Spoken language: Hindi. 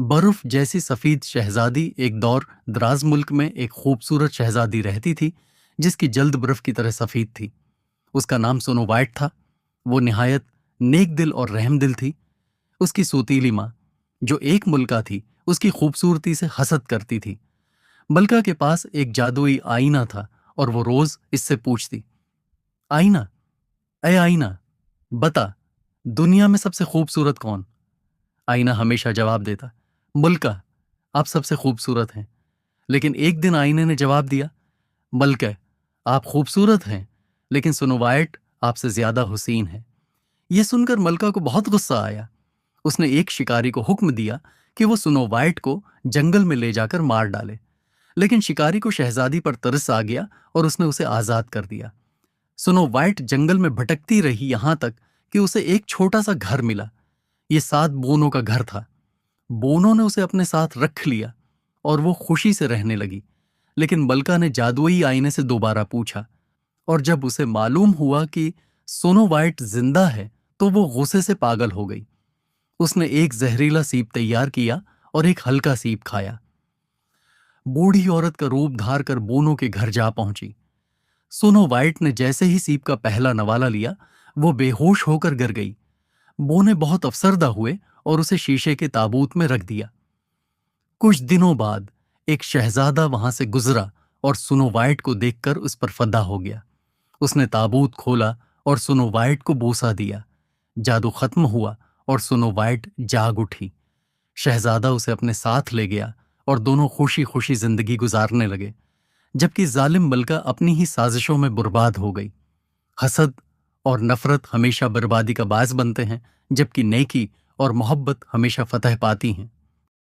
बर्फ जैसी सफेद शहजादी एक दौर दराज मुल्क में एक खूबसूरत शहजादी रहती थी, जिसकी जल्द बर्फ की तरह सफेद थी। उसका नाम स्नो वाइट था। वो निहायत नेक दिल और रहम दिल थी। उसकी सोतीली माँ, जो एक मुल्का थी, उसकी खूबसूरती से हसद करती थी। मलका के पास एक जादुई आईना था और वो रोज इससे पूछती, आईना, अय आईना, बता, दुनिया में सबसे खूबसूरत कौन? आईना हमेशा जवाब देता, मुल्का, आप सबसे खूबसूरत हैं। लेकिन एक दिन आईने ने जवाब दिया, मलका, आप खूबसूरत हैं, लेकिन स्नो वाइट आपसे ज्यादा हुसीन है। यह सुनकर मलका को बहुत गुस्सा आया। उसने एक शिकारी को हुक्म दिया कि वो स्नो वाइट को जंगल में ले जाकर मार डाले। लेकिन शिकारी को शहजादी पर तरस आ गया और उसने उसे आजाद कर दिया। स्नो वाइट जंगल में भटकती रही, यहां तक कि उसे एक छोटा सा घर मिला। ये 7 बोनों का घर था। बोनों ने उसे अपने साथ रख लिया और वो खुशी से रहने लगी। लेकिन मलका ने जादुई आईने से दोबारा पूछा, और जब उसे मालूम हुआ कि स्नो वाइट जिंदा है तो वो गुस्से से पागल हो गई। उसने एक जहरीला सीप तैयार किया और एक हल्का सीप खाया। बूढ़ी औरत का रूप धार कर बोनों के घर जा पहुंची। स्नो वाइट ने जैसे ही सीप का पहला नवाला लिया, वो बेहोश होकर गिर गई। बोने बहुत अफसरदा हुए और उसे शीशे के ताबूत में रख दिया। कुछ दिनों बाद एक शहजादा वहां से गुजरा और स्नो वाइट को देखकर उस पर फदा हो गया। उसने ताबूत खोला और स्नो वाइट को बोसा दिया। जादू खत्म हुआ और स्नो वाइट जाग उठी। शहजादा उसे अपने साथ ले गया और दोनों खुशी खुशी जिंदगी गुजारने लगे, जबकि जालिम मलका अपनी ही साजिशों में बर्बाद हो गई। हसद और नफरत हमेशा बर्बादी का बाज बनते हैं, जबकि नेकी और मोहब्बत हमेशा फतह पाती हैं।